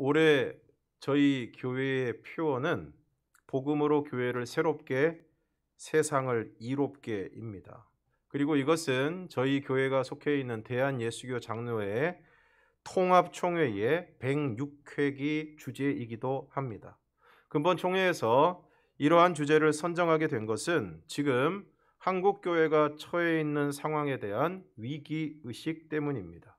올해 저희 교회의 표어는 복음으로 교회를 새롭게 세상을 이롭게입니다. 그리고 이것은 저희 교회가 속해 있는 대한예수교 장로회 통합총회의 106회기 주제이기도 합니다. 근본 총회에서 이러한 주제를 선정하게 된 것은 지금 한국 교회가 처해 있는 상황에 대한 위기의식 때문입니다.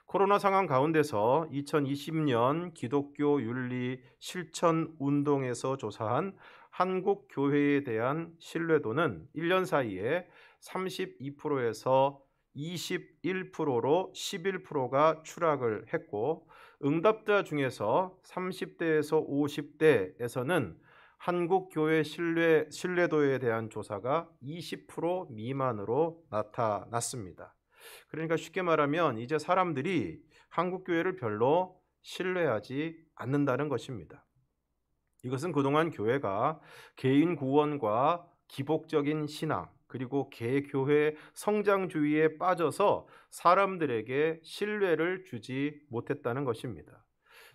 코로나 상황 가운데서 2020년 기독교 윤리 실천 운동에서 조사한 한국 교회에 대한 신뢰도는 1년 사이에 32%에서 21%로 11%가 추락을 했고, 응답자 중에서 30대에서 50대에서는 한국 교회 신뢰도에 대한 조사가 20% 미만으로 나타났습니다. 그러니까 쉽게 말하면 이제 사람들이 한국 교회를 별로 신뢰하지 않는다는 것입니다. 이것은 그동안 교회가 개인 구원과 기복적인 신앙 그리고 개교회 성장주의에 빠져서 사람들에게 신뢰를 주지 못했다는 것입니다.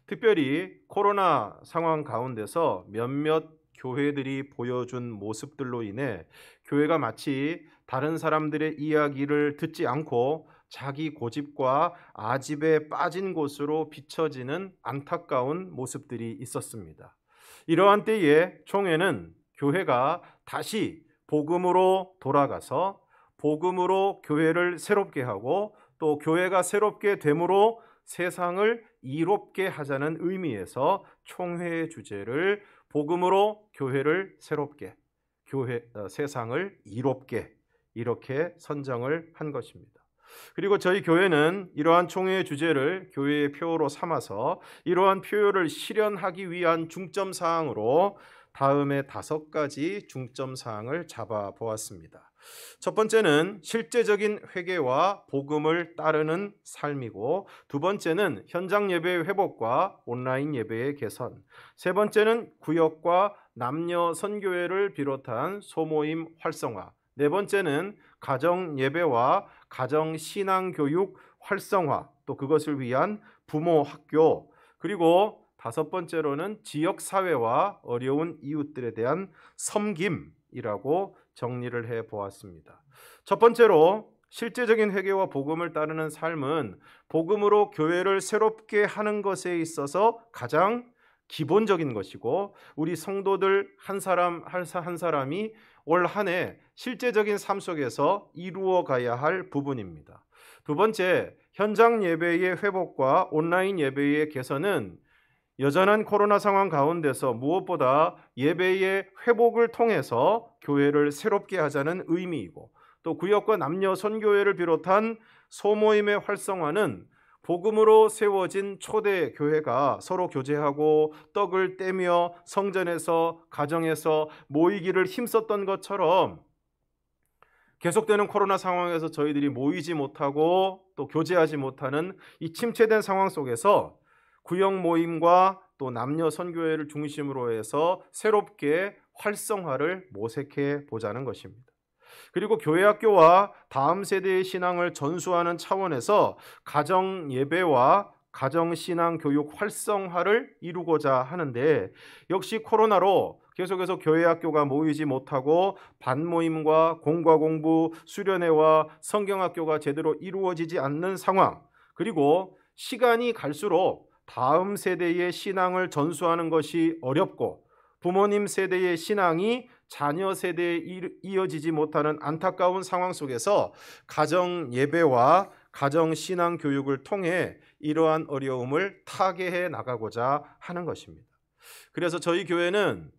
특별히 코로나 상황 가운데서 몇몇 교회들이 보여준 모습들로 인해 교회가 마치 다른 사람들의 이야기를 듣지 않고 자기 고집과 아집에 빠진 곳으로 비춰지는 안타까운 모습들이 있었습니다. 이러한 때에 총회는 교회가 다시 복음으로 돌아가서 복음으로 교회를 새롭게 하고 또 교회가 새롭게 됨으로 세상을 이롭게 하자는 의미에서 총회의 주제를 복음으로 교회를 새롭게, 세상을 이롭게 이렇게 선정을 한 것입니다. 그리고 저희 교회는 이러한 총회의 주제를 교회의 표어로 삼아서 이러한 표어를 실현하기 위한 중점 사항으로 다음에 5가지 중점 사항을 잡아 보았습니다. 첫 번째는 실제적인 회개와 복음을 따르는 삶이고, 두 번째는 현장 예배의 회복과 온라인 예배의 개선, 세 번째는 구역과 남녀 선교회를 비롯한 소모임 활성화, 네 번째는 가정 예배와 가정 신앙 교육 활성화, 또 그것을 위한 부모 학교, 그리고 5번째로는 지역 사회와 어려운 이웃들에 대한 섬김이라고 정리를 해 보았습니다. 첫 번째로 실제적인 회개와 복음을 따르는 삶은 복음으로 교회를 새롭게 하는 것에 있어서 가장 기본적인 것이고, 우리 성도들 한 사람 한 사람이 올 한 해 실제적인 삶 속에서 이루어 가야 할 부분입니다. 두 번째, 현장 예배의 회복과 온라인 예배의 개선은 여전한 코로나 상황 가운데서 무엇보다 예배의 회복을 통해서 교회를 새롭게 하자는 의미이고, 또 구역과 남녀 선교회를 비롯한 소모임의 활성화는 복음으로 세워진 초대 교회가 서로 교제하고 떡을 떼며 성전에서 가정에서 모이기를 힘썼던 것처럼 계속되는 코로나 상황에서 저희들이 모이지 못하고 또 교제하지 못하는 이 침체된 상황 속에서 구역 모임과 또 남녀 선교회를 중심으로 해서 새롭게 활성화를 모색해 보자는 것입니다. 그리고 교회 학교와 다음 세대의 신앙을 전수하는 차원에서 가정 예배와 가정 신앙 교육 활성화를 이루고자 하는데, 역시 코로나로 계속해서 교회 학교가 모이지 못하고 반모임과 공과 공부, 수련회와 성경학교가 제대로 이루어지지 않는 상황, 그리고 시간이 갈수록 다음 세대의 신앙을 전수하는 것이 어렵고 부모님 세대의 신앙이 자녀 세대에 이어지지 못하는 안타까운 상황 속에서 가정 예배와 가정 신앙 교육을 통해 이러한 어려움을 타개해 나가고자 하는 것입니다. 그래서 저희 교회는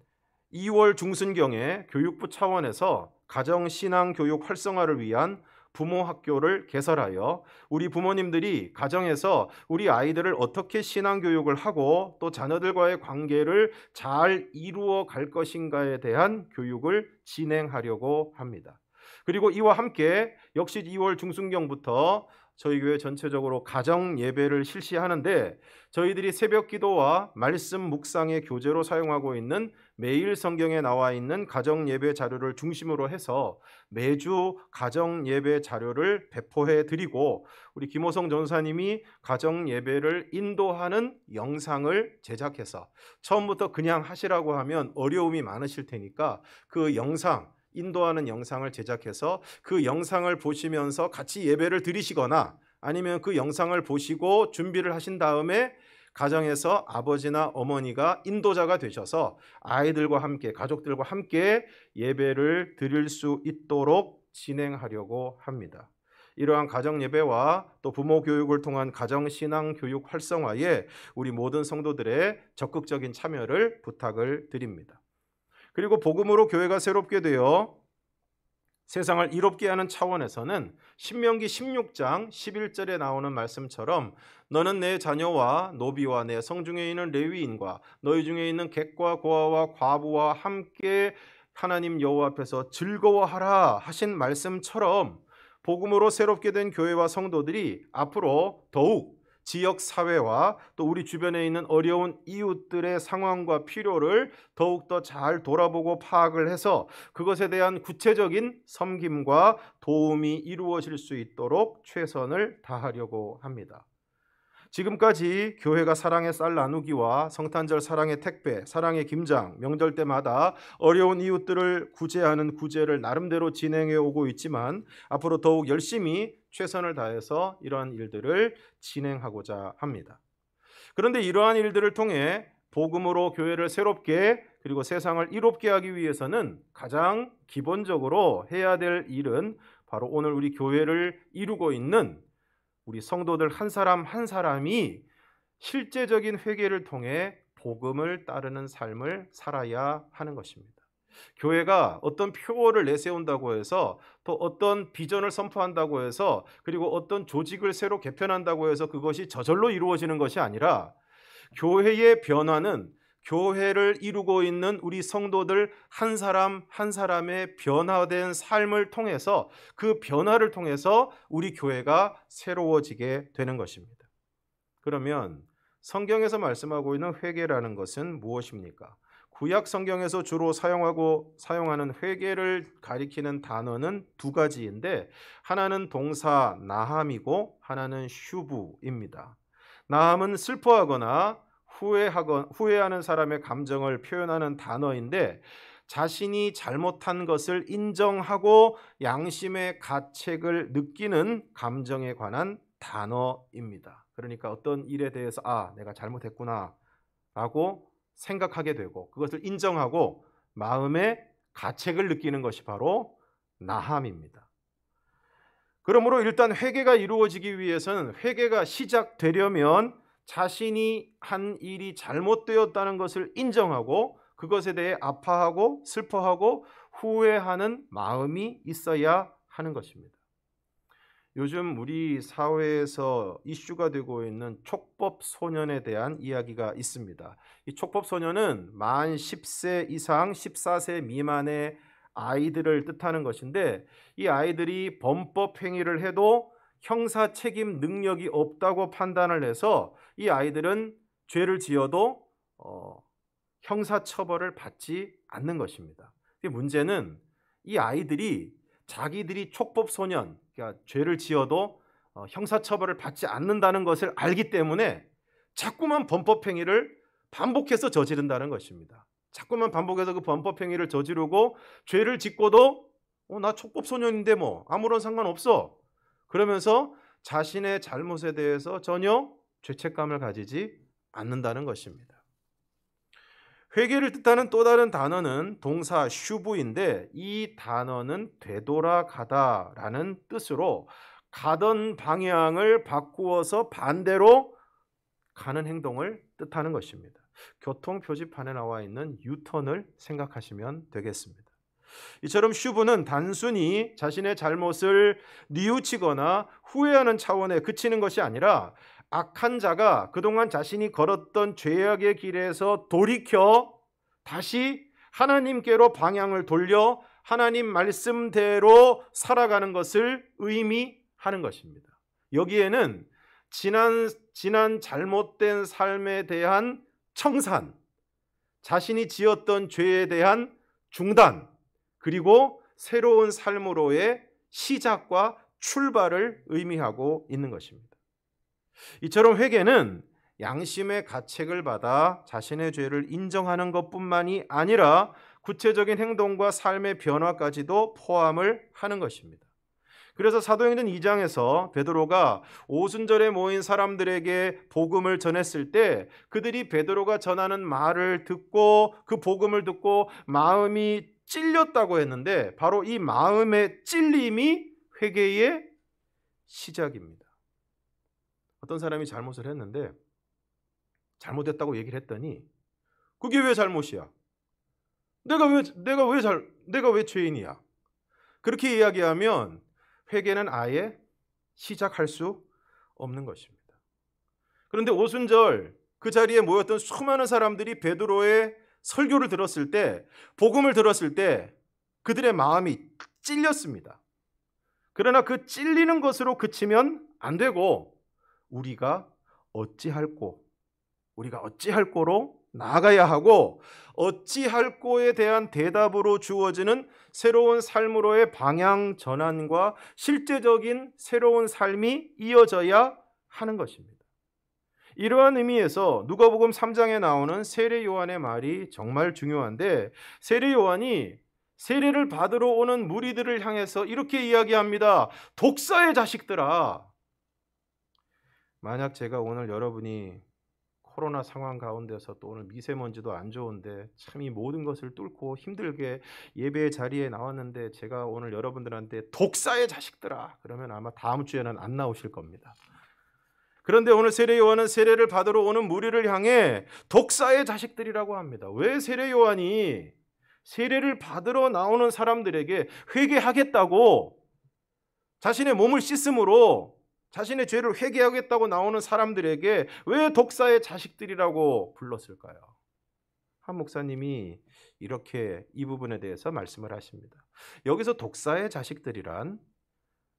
2월 중순경에 교육부 차원에서 가정 신앙 교육 활성화를 위한 부모 학교를 개설하여 우리 부모님들이 가정에서 우리 아이들을 어떻게 신앙 교육을 하고 또 자녀들과의 관계를 잘 이루어 갈 것인가에 대한 교육을 진행하려고 합니다. 그리고 이와 함께 역시 2월 중순경부터 저희 교회 전체적으로 가정 예배를 실시하는데, 저희들이 새벽 기도와 말씀 묵상의 교재로 사용하고 있는 매일 성경에 나와 있는 가정 예배 자료를 중심으로 해서 매주 가정 예배 자료를 배포해 드리고, 우리 김호성 전사님이 가정 예배를 인도하는 영상을 제작해서, 처음부터 그냥 하시라고 하면 어려움이 많으실 테니까 그 영상, 인도하는 영상을 제작해서 그 영상을 보시면서 같이 예배를 드리시거나, 아니면 그 영상을 보시고 준비를 하신 다음에 가정에서 아버지나 어머니가 인도자가 되셔서 아이들과 함께, 가족들과 함께 예배를 드릴 수 있도록 진행하려고 합니다. 이러한 가정 예배와 또 부모 교육을 통한 가정 신앙 교육 활성화에 우리 모든 성도들의 적극적인 참여를 부탁을 드립니다. 그리고 복음으로 교회가 새롭게 되어 세상을 이롭게 하는 차원에서는 신명기 16장 11절에 나오는 말씀처럼 너는 내 자녀와 노비와 내 성중에 있는 레위인과 너희 중에 있는 객과 고아와 과부와 함께 하나님 여호와 앞에서 즐거워하라 하신 말씀처럼, 복음으로 새롭게 된 교회와 성도들이 앞으로 더욱 지역 사회와 또 우리 주변에 있는 어려운 이웃들의 상황과 필요를 더욱더 잘 돌아보고 파악을 해서 그것에 대한 구체적인 섬김과 도움이 이루어질 수 있도록 최선을 다하려고 합니다. 지금까지 교회가 사랑의 쌀 나누기와 성탄절 사랑의 택배, 사랑의 김장, 명절 때마다 어려운 이웃들을 구제하는 구제를 나름대로 진행해 오고 있지만, 앞으로 더욱 열심히 최선을 다해서 이러한 일들을 진행하고자 합니다. 그런데 이러한 일들을 통해 복음으로 교회를 새롭게, 그리고 세상을 이롭게 하기 위해서는 가장 기본적으로 해야 될 일은 바로 오늘 우리 교회를 이루고 있는 우리 성도들 한 사람 한 사람이 실제적인 회개를 통해 복음을 따르는 삶을 살아야 하는 것입니다. 교회가 어떤 표어를 내세운다고 해서, 또 어떤 비전을 선포한다고 해서, 그리고 어떤 조직을 새로 개편한다고 해서 그것이 저절로 이루어지는 것이 아니라, 교회의 변화는 교회를 이루고 있는 우리 성도들 한 사람 한 사람의 변화된 삶을 통해서, 그 변화를 통해서 우리 교회가 새로워지게 되는 것입니다. 그러면 성경에서 말씀하고 있는 회개라는 것은 무엇입니까? 구약 성경에서 주로 사용하는 회개를 가리키는 단어는 두 가지인데, 하나는 동사 나함이고 하나는 슈브입니다. 나함은 슬퍼하거나 후회하는 사람의 감정을 표현하는 단어인데, 자신이 잘못한 것을 인정하고 양심의 가책을 느끼는 감정에 관한 단어입니다. 그러니까 어떤 일에 대해서 내가 잘못했구나 라고 생각하게 되고, 그것을 인정하고 마음의 가책을 느끼는 것이 바로 나함입니다. 그러므로 일단 회개가 이루어지기 위해서는, 회개가 시작되려면 자신이 한 일이 잘못되었다는 것을 인정하고 그것에 대해 아파하고 슬퍼하고 후회하는 마음이 있어야 하는 것입니다. 요즘 우리 사회에서 이슈가 되고 있는 촉법 소년에 대한 이야기가 있습니다. 이 촉법 소년은 만 10세 이상 14세 미만의 아이들을 뜻하는 것인데, 이 아이들이 범법 행위를 해도 형사 책임 능력이 없다고 판단을 해서 이 아이들은 죄를 지어도 형사 처벌을 받지 않는 것입니다. 문제는 이 아이들이 자기들이 촉법 소년, 그러니까 죄를 지어도 형사 처벌을 받지 않는다는 것을 알기 때문에 자꾸만 범법 행위를 반복해서 저지른다는 것입니다. 자꾸만 반복해서 그 범법 행위를 저지르고, 죄를 짓고도 나 촉법 소년인데 뭐 아무런 상관없어, 그러면서 자신의 잘못에 대해서 전혀 죄책감을 가지지 않는다는 것입니다. 회개를 뜻하는 또 다른 단어는 동사 슈브인데, 이 단어는 되돌아가다라는 뜻으로 가던 방향을 바꾸어서 반대로 가는 행동을 뜻하는 것입니다. 교통 표지판에 나와 있는 유턴을 생각하시면 되겠습니다. 이처럼 슈브는 단순히 자신의 잘못을 뉘우치거나 후회하는 차원에 그치는 것이 아니라, 악한 자가 그동안 자신이 걸었던 죄악의 길에서 돌이켜 다시 하나님께로 방향을 돌려 하나님 말씀대로 살아가는 것을 의미하는 것입니다. 여기에는 지난 잘못된 삶에 대한 청산, 자신이 지었던 죄에 대한 중단, 그리고 새로운 삶으로의 시작과 출발을 의미하고 있는 것입니다. 이처럼 회개는 양심의 가책을 받아 자신의 죄를 인정하는 것뿐만이 아니라 구체적인 행동과 삶의 변화까지도 포함을 하는 것입니다. 그래서 사도행전 2장에서 베드로가 오순절에 모인 사람들에게 복음을 전했을 때 그들이 베드로가 전하는 말을 듣고 그 복음을 듣고 마음이 찔렸다고 했는데 바로 이 마음의 찔림이 회개의 시작입니다. 어떤 사람이 잘못을 했는데 잘못했다고 얘기를 했더니 그게 왜 잘못이야? 내가 왜 죄인이야? 그렇게 이야기하면 회개는 아예 시작할 수 없는 것입니다. 그런데 오순절 그 자리에 모였던 수많은 사람들이 베드로의 설교를 들었을 때, 복음을 들었을 때 그들의 마음이 찔렸습니다. 그러나 그 찔리는 것으로 그치면 안 되고 우리가 어찌할꼬로 나아가야 하고 어찌할꼬에 대한 대답으로 주어지는 새로운 삶으로의 방향 전환과 실제적인 새로운 삶이 이어져야 하는 것입니다. 이러한 의미에서 누가복음 3장에 나오는 세례 요한의 말이 정말 중요한데 세례 요한이 세례를 받으러 오는 무리들을 향해서 이렇게 이야기합니다. 독사의 자식들아. 만약 제가 오늘 여러분이 코로나 상황 가운데서 또 오늘 미세먼지도 안 좋은데 참 이 모든 것을 뚫고 힘들게 예배 자리에 나왔는데 제가 오늘 여러분들한테 독사의 자식들아 그러면 아마 다음 주에는 안 나오실 겁니다. 그런데 오늘 세례 요한은 세례를 받으러 오는 무리를 향해 독사의 자식들이라고 합니다. 왜 세례 요한이 세례를 받으러 나오는 사람들에게 회개하겠다고 자신의 몸을 씻음으로 자신의 죄를 회개하겠다고 나오는 사람들에게 왜 독사의 자식들이라고 불렀을까요? 한 목사님이 이렇게 이 부분에 대해서 말씀을 하십니다. 여기서 독사의 자식들이란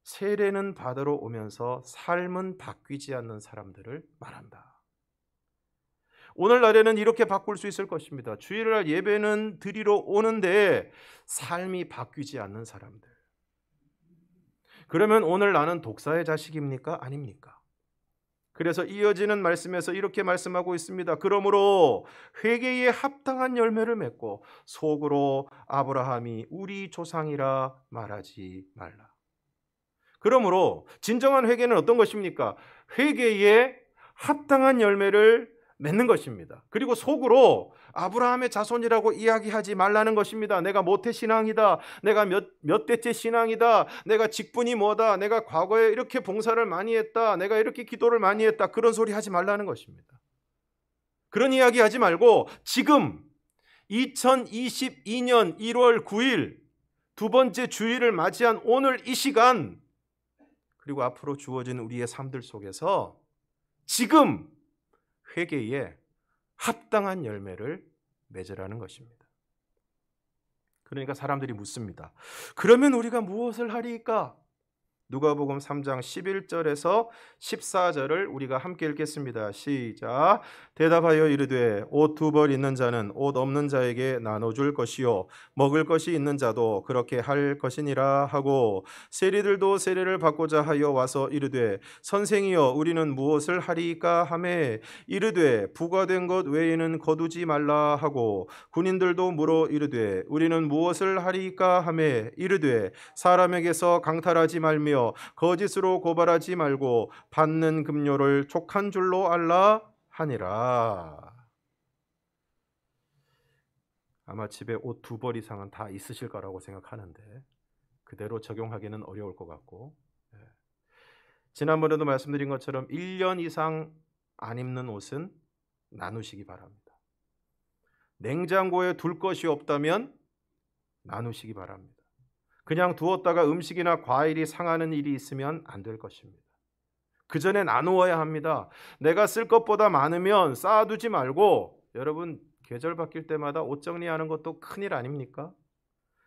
세례는 받으러 오면서 삶은 바뀌지 않는 사람들을 말한다. 오늘날에는 이렇게 바꿀 수 있을 것입니다. 주일날 예배는 드리러 오는데 삶이 바뀌지 않는 사람들. 그러면 오늘 나는 독사의 자식입니까? 아닙니까? 그래서 이어지는 말씀에서 이렇게 말씀하고 있습니다. 그러므로 회개에 합당한 열매를 맺고 속으로 아브라함이 우리 조상이라 말하지 말라. 그러므로 진정한 회개는 어떤 것입니까? 회개에 합당한 열매를 맺는 것입니다. 그리고 속으로 아브라함의 자손이라고 이야기하지 말라는 것입니다. 내가 모태신앙이다. 내가 몇 대째 신앙이다. 내가 직분이 뭐다. 내가 과거에 이렇게 봉사를 많이 했다. 내가 이렇게 기도를 많이 했다. 그런 소리 하지 말라는 것입니다. 그런 이야기 하지 말고 지금 2022년 1월 9일 두 번째 주일을 맞이한 오늘 이 시간 그리고 앞으로 주어진 우리의 삶들 속에서 지금 회개에 합당한 열매를 맺으라는 것입니다. 그러니까 사람들이 묻습니다. 그러면 우리가 무엇을 하리까? 누가복음 3장 11절에서 14절을 우리가 함께 읽겠습니다. 시작. 대답하여 이르되 옷 두 벌 있는 자는 옷 없는 자에게 나눠줄 것이요 먹을 것이 있는 자도 그렇게 할 것이니라 하고 세리들도 세례를 받고자 하여 와서 이르되 선생이여 우리는 무엇을 하리까 하매 이르되 부과된 것 외에는 거두지 말라 하고 군인들도 물어 이르되 우리는 무엇을 하리까 하매 이르되 사람에게서 강탈하지 말며 거짓으로 고발하지 말고 받는 급료를 족한 줄로 알라 하니라. 아마 집에 옷 두 벌 이상은 다 있으실 거라고 생각하는데 그대로 적용하기는 어려울 것 같고 지난번에도 말씀드린 것처럼 1년 이상 안 입는 옷은 나누시기 바랍니다. 냉장고에 둘 것이 없다면 나누시기 바랍니다. 그냥 두었다가 음식이나 과일이 상하는 일이 있으면 안 될 것입니다. 그 전에 나누어야 합니다. 내가 쓸 것보다 많으면 쌓아두지 말고 여러분 계절 바뀔 때마다 옷 정리하는 것도 큰일 아닙니까?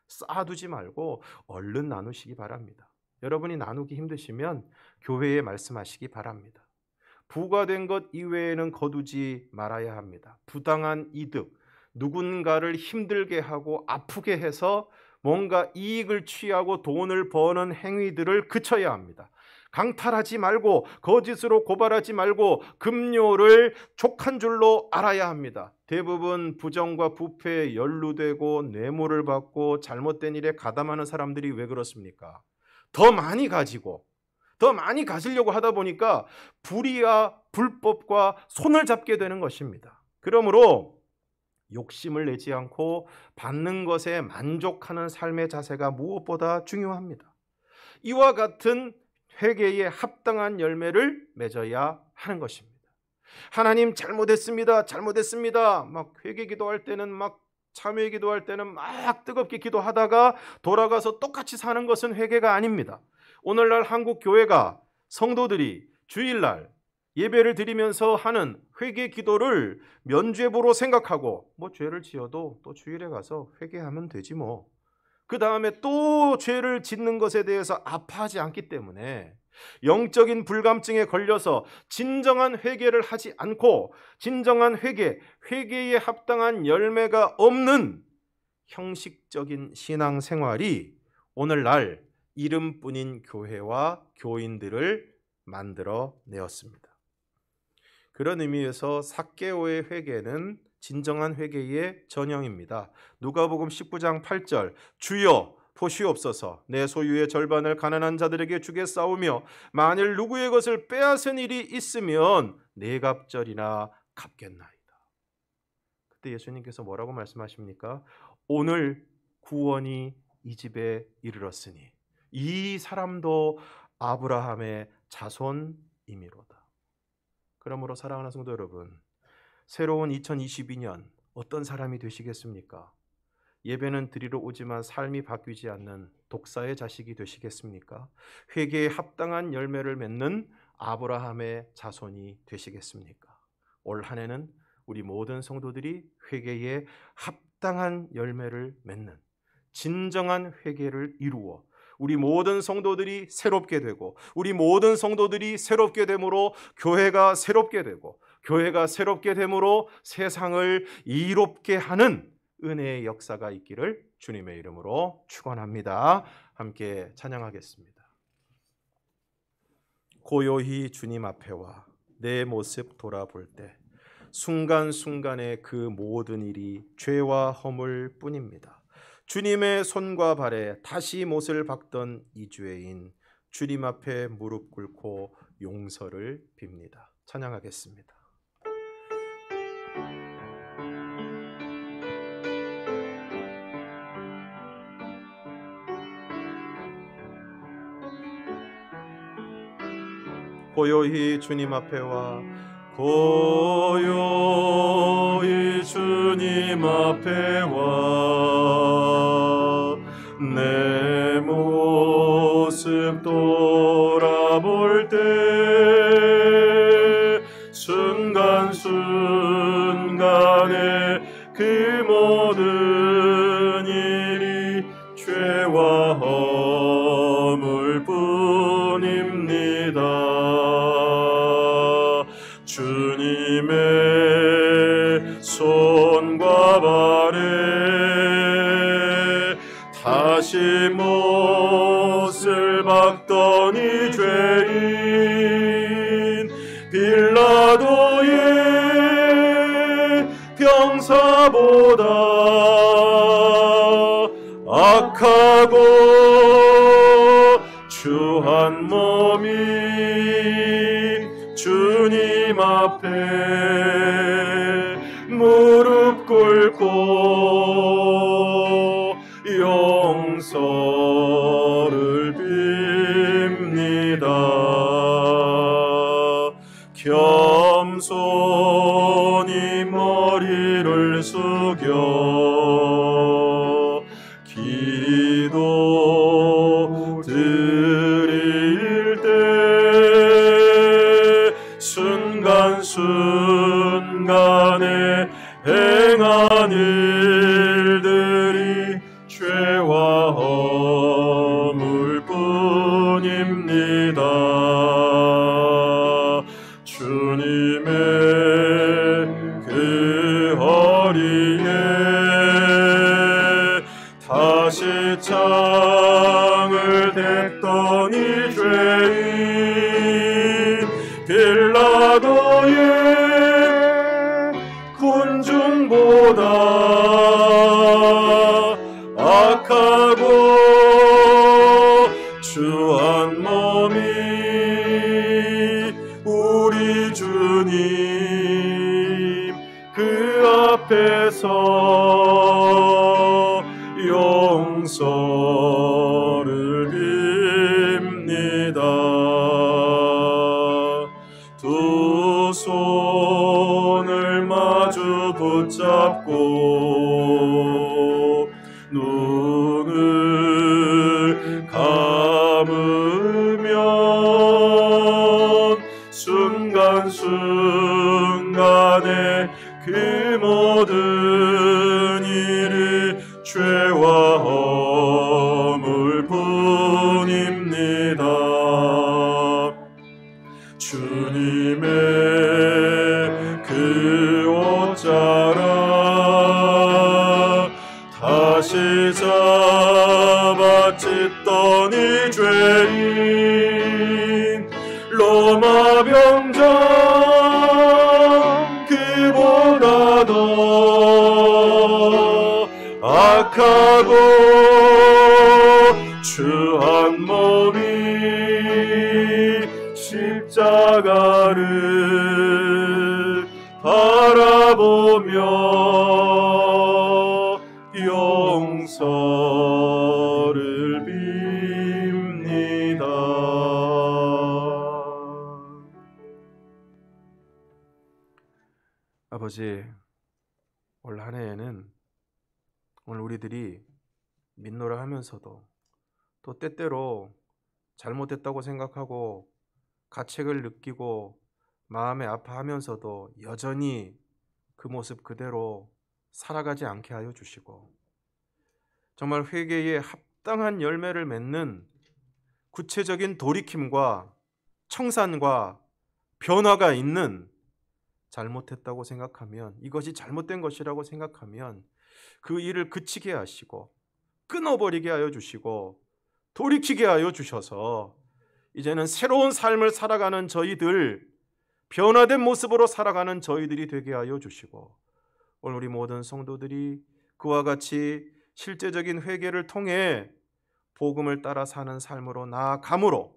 쌓아두지 말고 얼른 나누시기 바랍니다. 여러분이 나누기 힘드시면 교회에 말씀하시기 바랍니다. 부과된 것 이외에는 거두지 말아야 합니다. 부당한 이득, 누군가를 힘들게 하고 아프게 해서 뭔가 이익을 취하고 돈을 버는 행위들을 그쳐야 합니다. 강탈하지 말고 거짓으로 고발하지 말고 급료를 족한 줄로 알아야 합니다. 대부분 부정과 부패에 연루되고 뇌물을 받고 잘못된 일에 가담하는 사람들이 왜 그렇습니까? 더 많이 가지고 더 많이 가지려고 하다 보니까 불의와 불법과 손을 잡게 되는 것입니다. 그러므로 욕심을 내지 않고 받는 것에 만족하는 삶의 자세가 무엇보다 중요합니다. 이와 같은 회개에 합당한 열매를 맺어야 하는 것입니다. 하나님 잘못했습니다. 잘못했습니다. 막 회개 기도할 때는 막 참회 기도할 때는 막 뜨겁게 기도하다가 돌아가서 똑같이 사는 것은 회개가 아닙니다. 오늘날 한국 교회가 성도들이 주일날 예배를 드리면서 하는 회개 기도를 면죄부로 생각하고 뭐 죄를 지어도 또 주일에 가서 회개하면 되지 뭐. 그 다음에 또 죄를 짓는 것에 대해서 아파하지 않기 때문에 영적인 불감증에 걸려서 진정한 회개를 하지 않고 진정한 회개에 합당한 열매가 없는 형식적인 신앙생활이 오늘날 이름뿐인 교회와 교인들을 만들어 내었습니다. 그런 의미에서 삭개오의 회개는 진정한 회개의 전형입니다. 누가복음 19장 8절 주여 보시옵소서 내 소유의 절반을 가난한 자들에게 주겠사오며 만일 누구의 것을 빼앗은 일이 있으면 네 갑절이나 갚겠나이다. 그때 예수님께서 뭐라고 말씀하십니까? 오늘 구원이 이 집에 이르렀으니 이 사람도 아브라함의 자손이미로다. 그러므로 사랑하는 성도 여러분, 새로운 2022년 어떤 사람이 되시겠습니까? 예배는 드리러 오지만 삶이 바뀌지 않는 독사의 자식이 되시겠습니까? 회개에 합당한 열매를 맺는 아브라함의 자손이 되시겠습니까? 올 한 해는 우리 모든 성도들이 회개에 합당한 열매를 맺는 진정한 회개를 이루어 우리 모든 성도들이 새롭게 되고 우리 모든 성도들이 새롭게 됨으로 교회가 새롭게 되고 교회가 새롭게 됨으로 세상을 이롭게 하는 은혜의 역사가 있기를 주님의 이름으로 축원합니다. 함께 찬양하겠습니다. 고요히 주님 앞에 와 내 모습 돌아볼 때 순간순간의 그 모든 일이 죄와 허물 뿐입니다. 주님의 손과 발에 다시 못을 박던 이 죄인 주님 앞에 무릎 꿇고 용서를 빕니다. 찬양하겠습니다. 고요히 주님 앞에 와 고요히 주님 앞에 와 내 모습 돌아볼 때 순간순간에 그 모든 일이 죄와 허물 뿐입니다. 주님의 손과 발에 다시 못을 박던 이 죄인 빌라도의 병사보다 악하고 추한 몸이 주님 앞에 무릎 꿇고 용서를 빕니다. 겸손히 머리를 숙여 기도 드릴 때 순간순간에 행한 일들이 죄와 허물 뿐입니다. 주님의 그 허리에 빌라도의 군중보다 악하고 추한 몸이 우리 주님 그 앞에서 용서를 빕니다. 두 손을 마주 붙잡고 눈을 감으면 순간순간에 그 모든 일이 죄와 허물 뿐입니다. 주님의 그 옷자락 다시 잡아 찢던 이 죄인 로마 병정 그보다 더 악하고 추한 몸이 십자가를 바라보며 용서를 빕니다. 아버지, 올 한 해에는 오늘 우리들이 민노라 하면서도 또 때때로 잘못했다고 생각하고 가책을 느끼고 마음에 아파하면서도 여전히 그 모습 그대로 살아가지 않게 하여 주시고, 정말 회개에 합당한 열매를 맺는 구체적인 돌이킴과 청산과 변화가 있는, 잘못했다고 생각하면, 이것이 잘못된 것이라고 생각하면 그 일을 그치게 하시고 끊어버리게 하여 주시고 돌이키게 하여 주셔서 이제는 새로운 삶을 살아가는 저희들, 변화된 모습으로 살아가는 저희들이 되게 하여 주시고, 오늘 우리 모든 성도들이 그와 같이 실제적인 회개를 통해 복음을 따라 사는 삶으로 나아감으로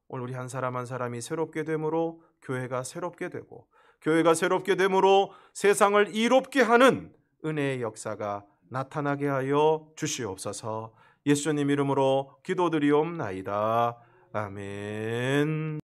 오늘 우리 한 사람 한 사람이 새롭게 되므로 교회가 새롭게 되고, 교회가 새롭게 되므로 세상을 이롭게 하는 은혜의 역사가 나타나게 하여 주시옵소서. 예수님 이름으로 기도드리옵나이다. 아멘.